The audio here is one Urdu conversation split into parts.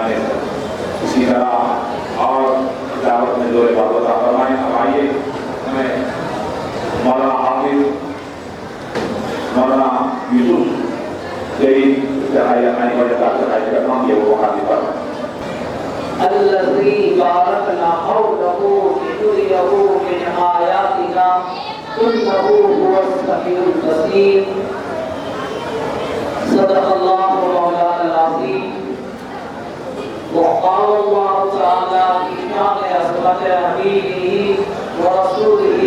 نے اسی طرح اور دعوت میں زور بات عطا فرمائے. اب آئیے ہمیں مولانا حافظ مولانا یوسف جدید اپنی وجہ کا کام یہ وہ حاضر فرمائے. الذي باركنا حوله لنريه من آياتنا إنه هو السميع البصير. صدق الله مولانا العظيم. وقال الله تعالى في شأن عصمة حبيبه ورسوله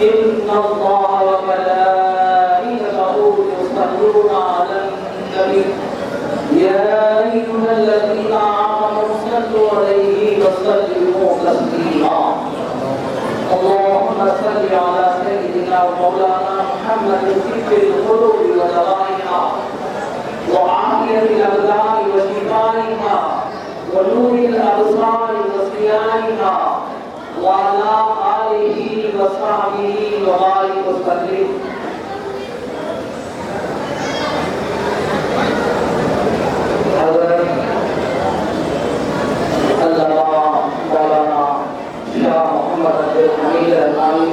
إن الله وملائكته يصلون على النبي يا أيها الذين آمنوا صلوا عليه وسلموا تسليما. اللهم صل على سيدنا ومولانا محمد طب القلوب ودوائها وعافية الأبدان وشفائها ونور الأبصار وصيانها وعلى آله وصحبه وبارك وسلم. حضرت علامہ مولانا شاہ محمد عبد الحمید رحمانی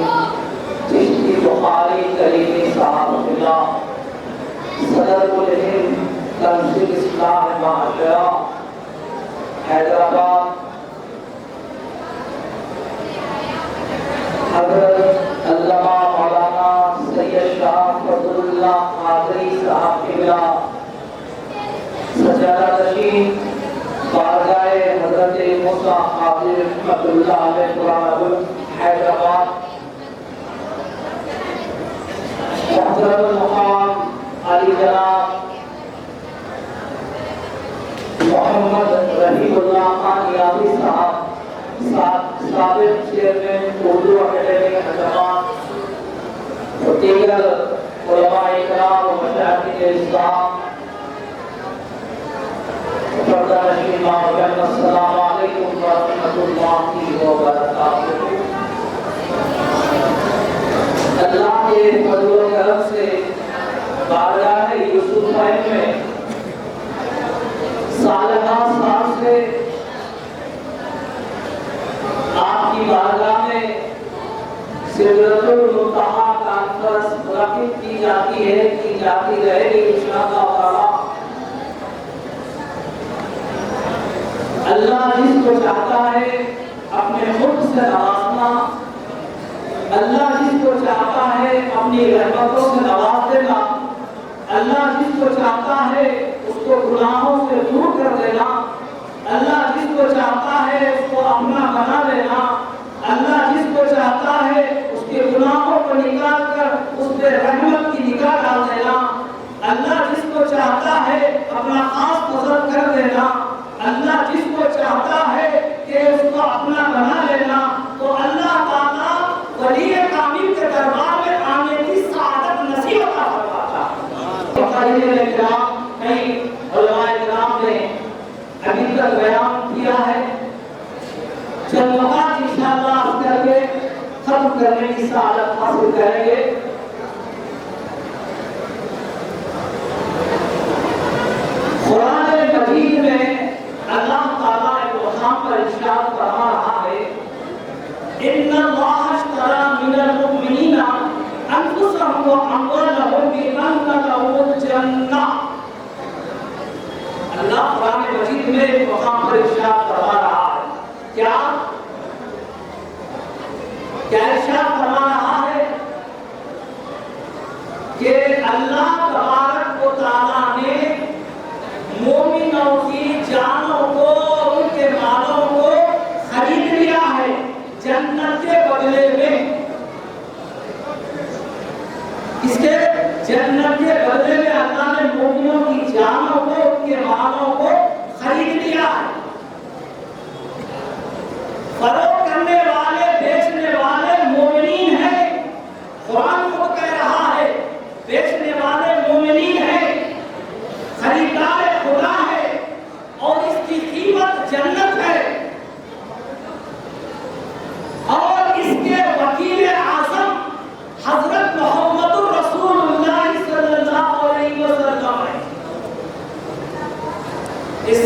چشتی بخاری کریمی صاحب اللہ صدر الہند تنظیم اصلاح معاشرہ حیدرآباد. حضرت علامہ مولانا سید شاہ فضل اللہ قادری صاحب قبلہ سجادہ نشین بارگاہ حضرت موسیٰ قادری رحمۃ اللہ علیہ قرآن حیدرآباد. محترم المقام علی جناب محمد رحیم اللہ خان یابی صاحب سابق چیئرمین اردو اکیڈمی حیدرآباد و دیگر علماء اکرام و مشاہدین اسلام السلام علیکم ورحمۃ اللہ وبرکاتہ. اللہ کے فضل و کرم سے بارگاہ یوسف میں سالانہ سال سے آپ کی بارگاہ میں سدرۃ المنتہا کانفرنس منعقد کی جاتی ہے کی جاتی رہے گی انشاءاللہ تعالی. اللہ جس کو چاہتا ہے اپنے خود سے نوازنا، اللہ جس کو چاہتا ہے اپنی رحمتوں سے نواز دینا، اللہ جس کو چاہتا ہے اس کو گناہوں سے دور کر دینا، اللہ جس کو چاہتا ہے اس کو اپنا بنا لینا، اللہ جس کو چاہتا ہے اس کے گناہوں کو نکال کر اس پہ رحمت کی نگاہ ڈال دینا، اللہ جس کو چاہتا ہے اپنا خاص نظر کر دینا، اللہ جس کو چاہتا ہے کہ اس کو اپنا بنا لینا، تو اللہ تعالیٰ ولی کامل کے دربار میں آنے کی سعادت نصیب عطا فرماتا ہے. کئی علماء کرام نے ابھی تک بیان کیا ہے، چند مقام انشاءاللہ عرض کر کے ختم کرنے کی سعادت حاصل کریں گے. قرآن مجید میں اللہ تعالیٰ ایک مقام پر ارشاد فرما رہا ہے ان اللہ اشتری من المؤمنین انفسهم واموالهم بان لهم الجنہ. اللہ قرآن مجید میں ایک مقام پر ارشاد فرما رہا ہے کیا ارشاد فرما رہا ہے کہ اللہ تبارک و تعالیٰ نے مومنوں کی جانوں کو ان کے مالوں کو خرید لیا ہے جنت کے بدلے میں. اس کے جنت کے بدلے میں اللہ نے مومنوں کی جانوں کو ان کے مالوں کو خرید لیا ہے. فروخت کرنے والے بیچنے والے مومنین ہیں. قرآن کو کہہ رہا ہے بیچنے والے مومنین ہیں، خریدار خدا ہے،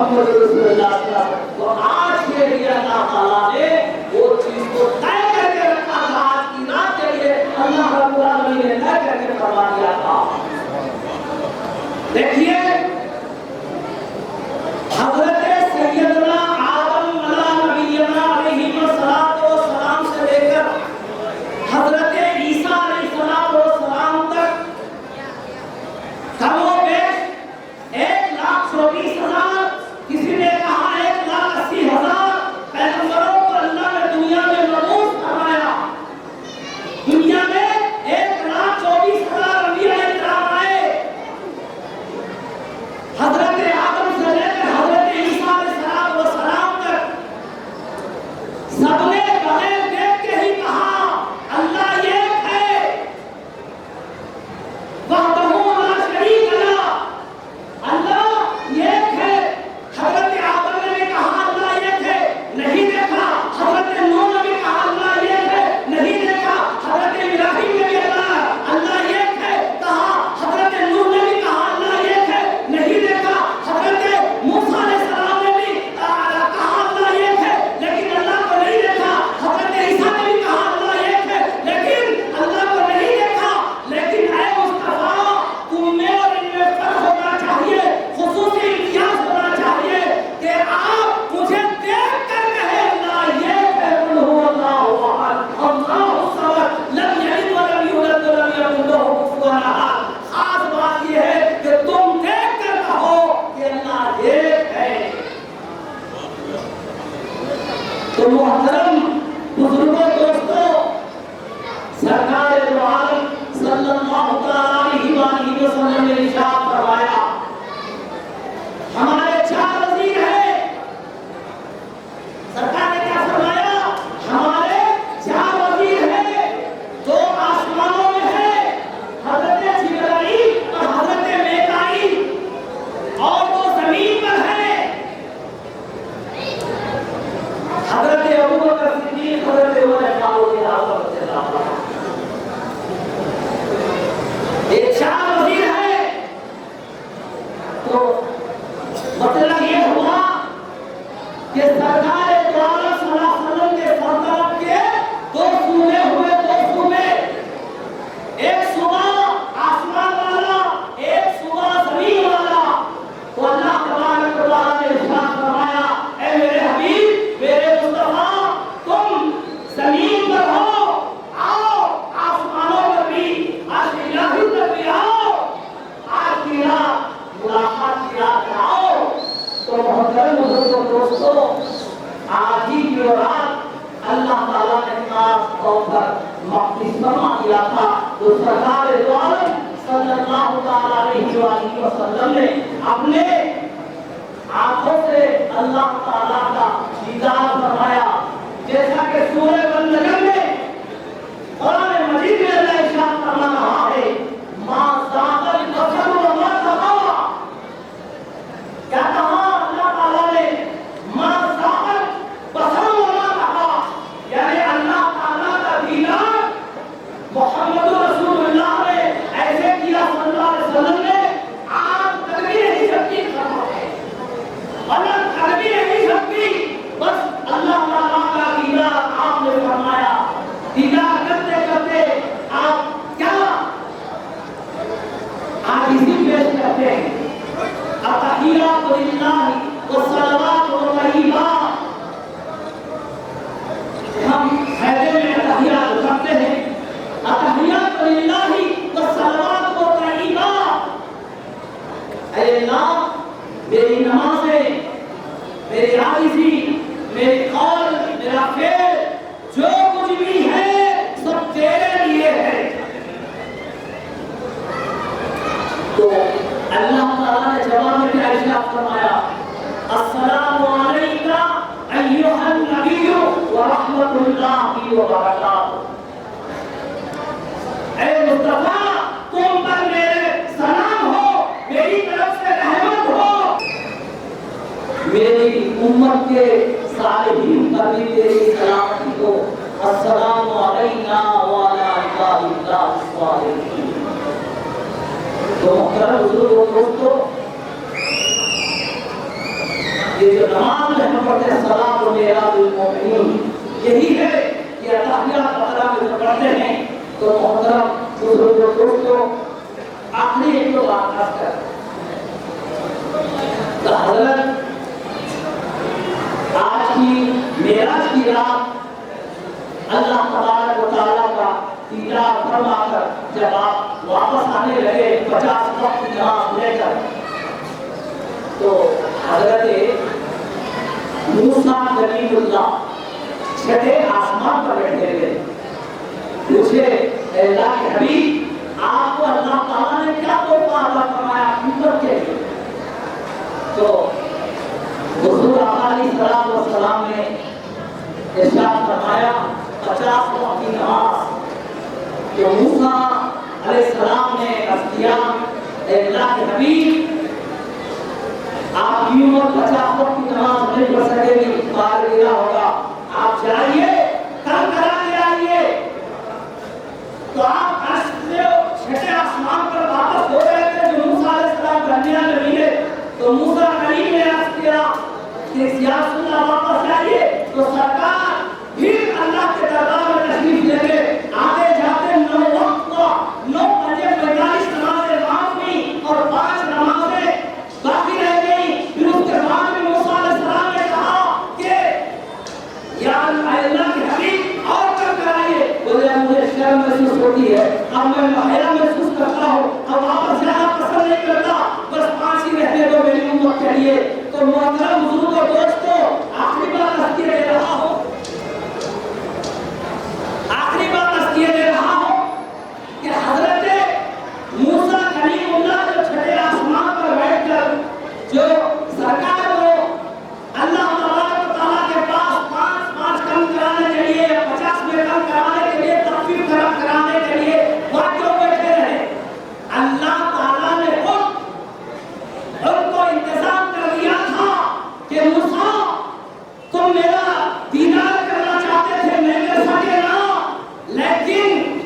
محمد رسول اللہ صلی اللہ علیہ وسلم. تو آج کے لیے اللہ تعالیٰ نے وہ چیز کو طے کر کے رکھا تھا. آج کی رات کے لیے اللہ رب العالمین نے طے کر کے فرما دیا تھا. دیکھیے حضرت سیدنا آدم نبینا علیہ السلام سے لے کر حضرت عیسیٰ علیہ السلام تک کم و بیش 1,24,000 کسی نے کہا 1,80,000 پیغمبروں کو اللہ نے دنیا میں مبعوث فرمایا. دنیا میں 1,24,000 انبیاء کرام آئے. حضرت آدم سے لے کر حضرت عیسیٰ علیہ السلام تک سب نے بغیر دیکھ کے ہی کہا اللہ ایک ہے وحدہ لا شریک لہ. اللہ ایک ہے. حضرت آدم نے بھی کہا اللہ ایک ہے, نہیں دیکھا. حضرت نوح نے بھی کہا اللہ ایک ہے, نہیں دیکھا. حضرت ابراہیم نے بھی اللہ ایک ہے کہا. حضرت نوح نے بھی کہا اللہ ایک ہے, نہیں دیکھا. حضرت موسیٰ علیہ السلام نے بھی کہا اللہ ایک ہے, لیکن اللہ کو نہیں دیکھا. حضرت عیسیٰ نے بھی کہا اللہ ایک ہے, لیکن اللہ کو نہیں دیکھا. لیکن اے مصطفیٰ, تم میں اور ان میں فرق ہونا چاہیے, خصوصی امتیاز ہونا چاہیے کہ آپ مجھے دیکھ کر کہیں اللہ ایک ہے. قل هو اللہ احد اللہ الصمد لم یلد ولم یولد ولم یکن لہ کفوا احد. خاص بات یہ ہے کہ تم دیکھ کر کہو کہ اللہ ایک ہے. تو محترم بزرگوں, دوستوں, سرکار دو عالم صلی اللہ علیہ وآلہ وسلم نے ارشاد فرمایا ہمارے 4 وزیر ہیں. سرکار نے کیا فرمایا؟ ہمارے 4 وزیر ہیں. 2 آسمانوں میں ہیں, حضرت جبرائیل اور حضرت میکائیل, اور 2 زمین پر ہیں, حضرت ابوبکر صدیق, حضرت عمر فاروق اعظم رضی اللہ عنہ. یہ 4 وزیر ہیں. تو مطلب یہ ہوا کہ سرکار دو عالم صلی اللہ علیہ وسلم کے سلطنت کے 2 صوبے ہوئے. 2 صوبے, ایک صوبہ آسمان والا, ایک صوبہ زمین والا. تو اللہ تبارک و تعالیٰ نے ارشاد فرمایا اے میرے حبیب, میرے مصطفیٰ, تم زمین پر ہو, آؤ آسمانوں پر بھی, عرش الہی پر بھی آؤ, آج کی رات ملاقات کی رات آؤ. تو محترم بزرگوں, دوستوں, آج ہی کی رات اللہ تعالیٰ نے خاص طور پر مقدس فرما دیا تھا. تو سرکار دو عالم صلی اللہ تعالیٰ علیہ وآلہ وسلم نے اپنے آنکھوں سے اللہ تعالیٰ کا دیدار فرمایا. جیسا کہ سورہ والنجم میں قرآن مجید میں اللہ ارشاد فرما رہا ہے ما زاغ البصر وما طغى. کیا کہا اللہ تعالیٰ نے؟ ما زاغ البصر وما طغى, یعنی اللہ تعالیٰ کا دیدار محمد رسول اللہ نے ایسے کیا صلی اللہ علیہ وسلم نے آنکھ تک بھی نہیں جھپکی فرماتے, پلک تک بھی نہیں جھپکی. بس اللہ تعالیٰ کا دیدار آپ نے فرمایا. دیدار کرتے کرتے آپ کیا عاجزی پیش کرتے ہیں. التحیات للہ والصلوات والطیبات. ہم خیمے میں التحیات کرتے ہیں. التحیات للہ والصلوات والطیبات. اے اللہ, میری نمازیں, میری عاجزی, میری قول, میرا فعل, جو کچھ بھی ہے سب تیرے لیے ہے. تو اللہ تعالیٰ نے جواب میں کیا ارشاد فرمایا؟ السلام علیکم ایھا النبی ورحمۃ اللہ وبرکاتہ. اے مصطفیٰ, تم پر میرے سلام ہو, میری طرف سے رحمت ہو. میری امت کے صالحین پر بھی تیری سلامتی ہو. السلام علینا وعلی عباد اللہ الصالحین. تو محترم بزرگوں, دوستوں, یہ جو نماز میں ہم پڑھتے ہیں صلاۃ میراج المومنین، یہی ہے کہ تحیات وغیرہ میں جو پڑھتے ہیں تو محترم بزرگوں دوستوں آخری ایک تو بات خاص کر تو حضرت آج کی معراج کی رات اللہ تبارک و تعالیٰ کا دیدار فرما کر جب آپ واپس آنے لگے 50 وقت کی نماز لے کر، تو حضرت موسیٰ کلیم اللہ چھٹے آسمان پر بیٹھے ہوئے پوچھے اے اللہ کے حبیب آپ کو اللہ تعالیٰ نے کیا تحفہ عطا فرمایا امت کے لیے؟ تو حضور علیہ السلام نے ارشاد فرمایا 50 وقت کی نماز جو موسیٰ علیہ السلام نے عرض کیا اے اللہ کے حبیب آپ کی عمر 50 وقت کی نماز نہیں پڑھ سکے گی، مار گرا ہوگا، آپ جائیے کل کرا کے آئیے۔ تو آپ عرش سے چھٹے آسمان پر واپس ہو رہے تھے جو موسیٰ علیہ السلام درمیان میں ملے، تو موسیٰ کلیم نے عرض کیا کہ یا رسول اللہ واپس جائیے، تو سرکار پھر اللہ کے دربار میں تشریف لے کے آتے جاتے 9 وقت کا 9 بجے 45 نمازیں معاف ہوئی اور 5 نمازیں باقی رہ گئی۔ پھر اس کے بعد میں موسیٰ علیہ السلام نے کہا کہ یا اللہ کے حبیب اور کر کرائیے، بولے مجھے شرم محسوس ہوتی ہے، اب میں حیا محسوس کرتا ہوں، اب واپس جانا پسند نہیں کرتا، بس 5 ہی رہنے دو میری امت کے لیے۔ تو محترم بزرگ اور دوستو آخری بار تذکیہ دے رہا ہوں، آخری بار تذکیہ دے رہا ہوں کہ حضرت موسیٰ کلیم اللہ جو چھٹے آسمان پر بیٹھ کر جو سرکار کو اللہ تبارک و تعالیٰ کے پاس 5 کم کرانے کے لیے 50 میں کم کرانے کے لیے تخفیف کرانے کے لیے وہاں کیوں بیٹھے رہے؟ اللہ تعالیٰ نے خود ان کو انتظام کر دیا تھا کہ موسیٰ تم میرا دیدار کرنا چاہتے تھے نہیں کر سکے نا، لیکن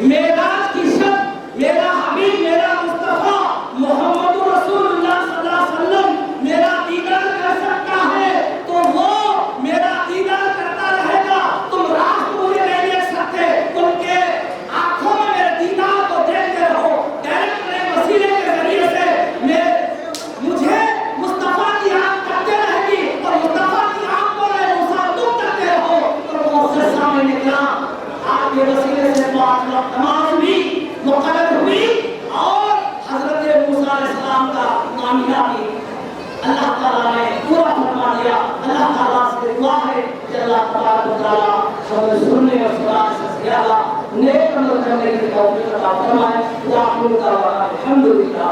معراج کی شب میرا حبیب میرا مصطفیٰ محمد رسول اللہ صلی اللہ علیہ وسلم میرا دیدار کر سکتا ہے تو وہ میرا دیدار کرتا رہے گا، تم راہ پورے نہیں دیکھ سکتے، ان کے آنکھوں میں میرے دیدار کو دیکھتے رہو، ڈائریکٹ میرے وسیلے کے ذریعے سے مجھے مصطفیٰ کی آنکھ کرتے رہے گی اور مصطفیٰ کی آنکھ کو میں موسیٰ تم کرتے رہو۔ اور موسیٰ سامنے نکلا، آپ کے وسیلے سے 5 وقت نماز بھی مقرر ہوئی اور حضرت موسیٰ علیہ السلام کا معاملہ بھی اللہ تعالیٰ نے پورا فرما دیا۔ اللہ تعالیٰ سے دعا ہے کہ اللہ تبارک و تعالیٰ ہمیں سننے اور سنانے سے زیادہ نیک عمل کرنے کی توفیق عطا فرمائے۔ وآخر دعوانا الحمدللہ۔